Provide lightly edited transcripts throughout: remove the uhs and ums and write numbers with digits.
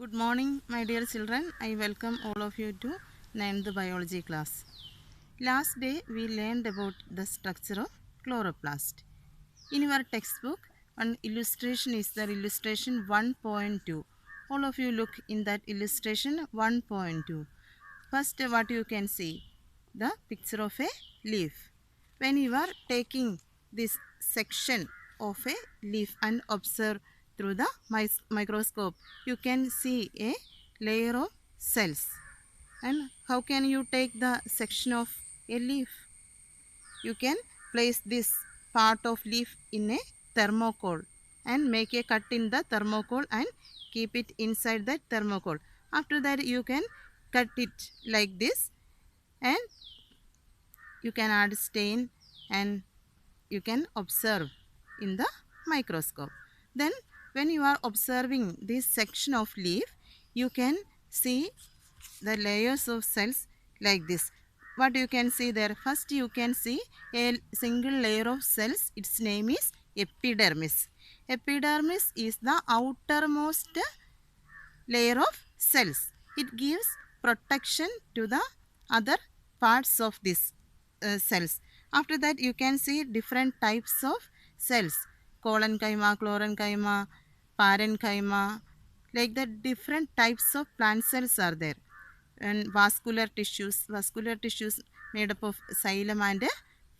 Good morning, my dear children. I welcome all of you to 9th biology class. Last day we learned about the structure of chloroplast. In your textbook, one illustration is the illustration 1.2. All of you look in that illustration 1.2. First, what you can see? The picture of a leaf. When you are taking this section of a leaf and observe through the microscope, you can see a layer of cells. And how can you take the section of a leaf? You can place this part of leaf in a thermocol and make a cut in the thermocol and keep it inside that thermocol. After that you can cut it like this and you can add stain and you can observe in the microscope. Then when you are observing this section of leaf, you can see the layers of cells like this. What you can see there? First you can see a single layer of cells. Its name is epidermis. Epidermis is the outermost layer of cells. It gives protection to the other parts of these cells. After that you can see different types of cells. Collenchyma, chlorenchyma, parenchyma, like that different types of plant cells are there. And vascular tissues made up of xylem and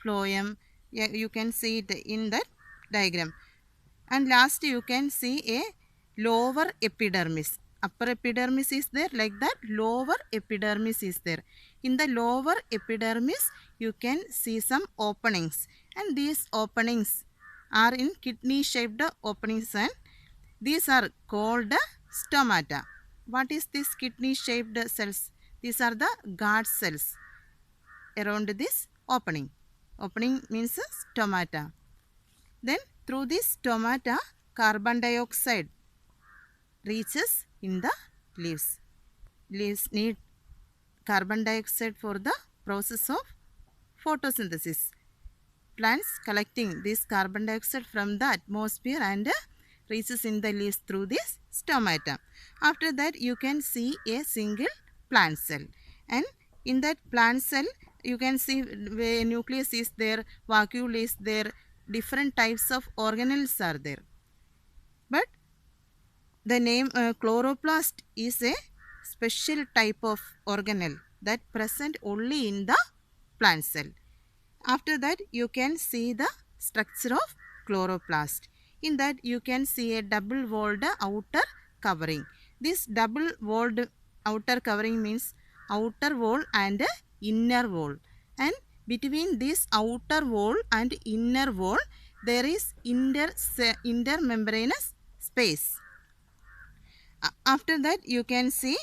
phloem. Yeah, you can see it in that diagram. And last you can see a lower epidermis. Upper epidermis is there, like that lower epidermis is there. In the lower epidermis you can see some openings, and these openings are in kidney shaped openings, and these are called stomata. What is this kidney shaped cells? These are the guard cells around this opening. Opening means stomata. Then through this stomata, carbon dioxide reaches in the leaves. Leaves need carbon dioxide for the process of photosynthesis. Plants collecting this carbon dioxide from the atmosphere and reaches in the leaves through this stomata. After that you can see a single plant cell, and in that plant cell you can see where nucleus is there, vacuole is there, different types of organelles are there. But the name chloroplast is a special type of organelle that present only in the plant cell. After that you can see the structure of chloroplast. In that you can see a double walled outer covering. This double walled outer covering means outer wall and inner wall, and between this outer wall and inner wall there is intermembranous space. After that you can see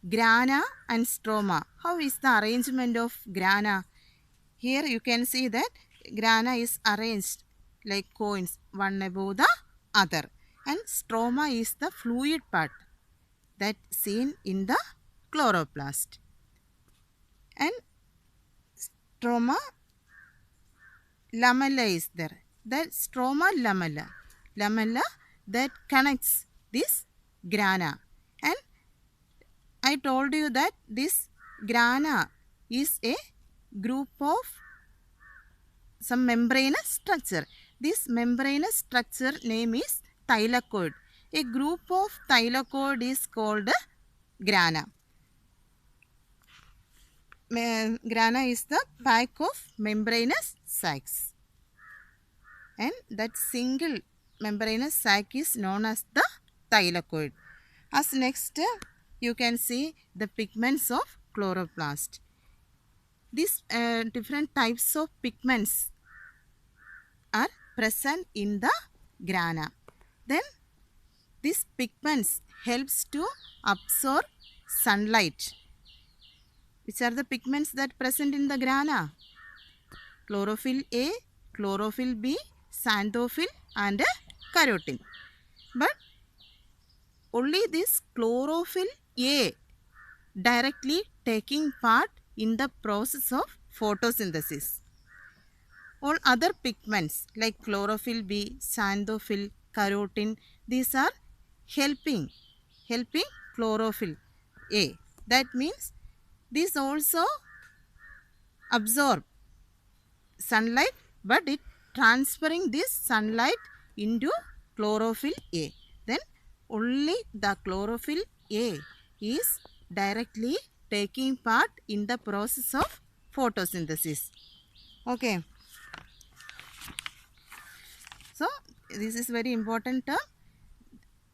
grana and stroma. How is the arrangement of grana? Here you can see that grana is arranged like coins, one above the other, and stroma is the fluid part that seen in the chloroplast. And stroma lamella is there. That stroma lamella that connects this grana. And I told you that this grana is a group of some membranous structure. This membranous structure name is thylakoid. A group of thylakoid is called grana. Grana is the pack of membranous sacs, and that single membranous sac is known as the thylakoid. As next you can see the pigments of chloroplast. These different types of pigments are present in the grana. Then these pigments helps to absorb sunlight. Which are the pigments that present in the grana? Chlorophyll A, chlorophyll B, xanthophyll and carotene. But only this chlorophyll A directly taking part in the process of photosynthesis. All other pigments like chlorophyll B, xanthophyll, carotene, these are helping chlorophyll A. That means this also absorb sunlight, but it transferring this sunlight into chlorophyll A. Then only the chlorophyll A is directly taking part in the process of photosynthesis. Okay. So this is very important term.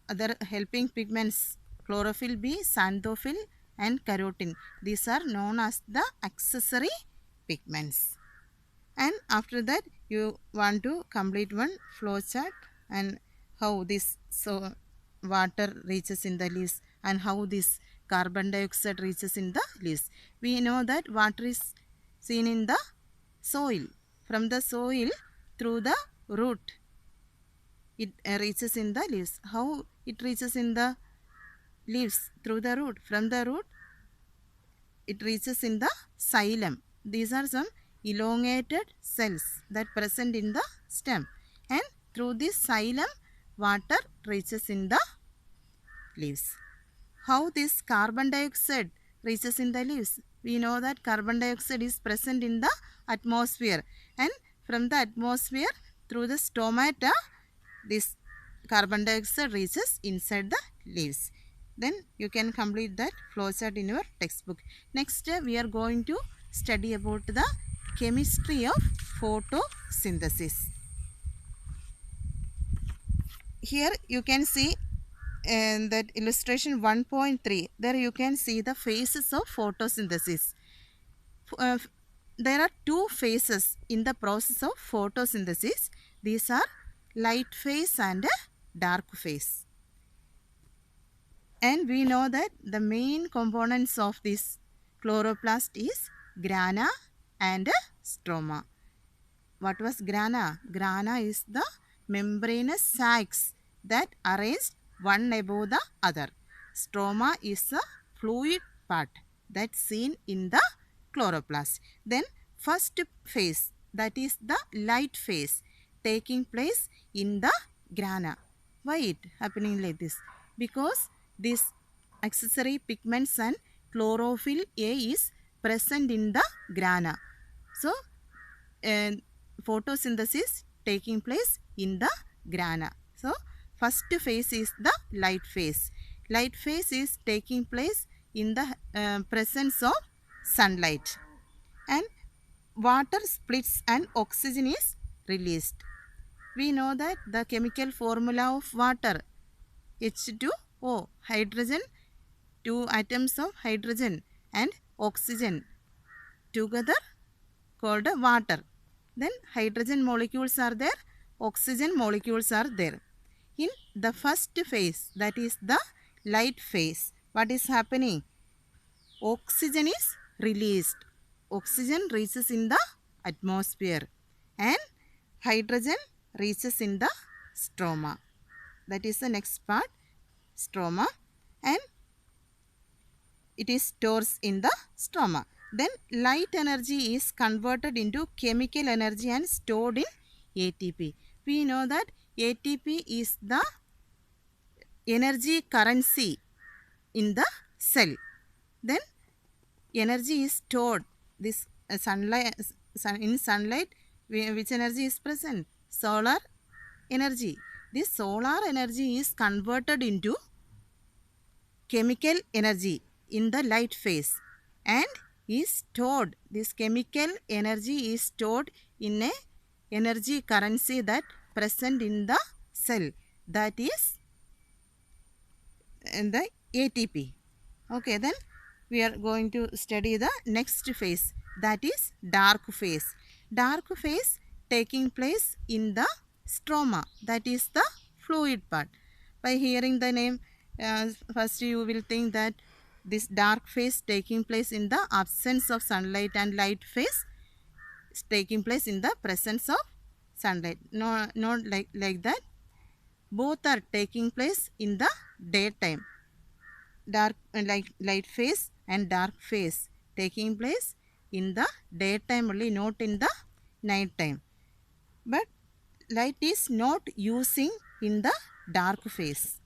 Other helping pigments, chlorophyll B, xanthophyll and carotene. These are known as the accessory pigments. And after that you want to complete one flow chart and how this water reaches in the leaves and how this carbon dioxide reaches in the leaves. We know that water is seen in the soil. From the soil through the root it reaches in the leaves. How it reaches in the leaves? Through the root. From the root it reaches in the xylem. These are some elongated cells that present in the stem, and through this xylem water reaches in the leaves. How this carbon dioxide reaches in the leaves? We know that carbon dioxide is present in the atmosphere, and from the atmosphere through the stomata this carbon dioxide reaches inside the leaves. Then you can complete that flowchart in your textbook. Next we are going to study about the chemistry of photosynthesis. Here you can see in that illustration 1.3, there you can see the phases of photosynthesis. There are two phases in the process of photosynthesis. These are light phase and dark phase. And we know that the main components of this chloroplast is grana and stroma. What was grana? Grana is the membranous sacs that arranged one above the other. Stroma is a fluid part that's seen in the chloroplast. Then first phase, that is the light phase, taking place in the grana. Why it happening like this? Because these accessory pigments and chlorophyll A is present in the grana. So photosynthesis taking place in the grana. So first phase is the light phase. Light phase is taking place in the presence of sunlight, and water splits and oxygen is released. We know that the chemical formula of water, H2O, hydrogen, two atoms of hydrogen and oxygen together called water. Then hydrogen molecules are there, oxygen molecules are there. In the first phase, that is the light phase, what is happening? Oxygen is released. Oxygen reaches in the atmosphere and hydrogen reaches in the stroma. That is the next part, stroma, and it is stores in the stroma. Then light energy is converted into chemical energy and stored in ATP. We know that ATP is the energy currency in the cell. Then energy is stored. This in sunlight, which energy is present? Solar energy. This solar energy is converted into chemical energy in the light phase and is stored. This chemical energy is stored in a energy currency that present in the cell, that is in the ATP. Okay, then we are going to study the next phase, that is dark phase. Dark phase taking place in the stroma, that is the fluid part. By hearing the name, first you will think that this dark phase taking place in the absence of sunlight and light phase is taking place in the presence of sunlight. No, not like that. Both are taking place in the daytime. Dark light phase and dark phase taking place in the daytime only, not in the night time. But light is not using in the dark phase.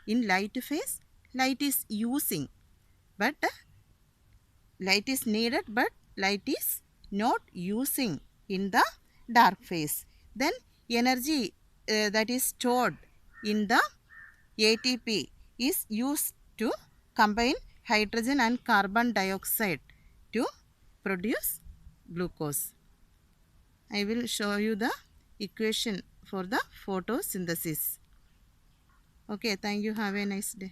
In light phase, light is using, but light is needed, but light is not using in the dark phase. Then energy that is stored in the ATP is used to combine hydrogen and carbon dioxide to produce glucose. I will show you the equation for the photosynthesis. Okay, thank you. Have a nice day.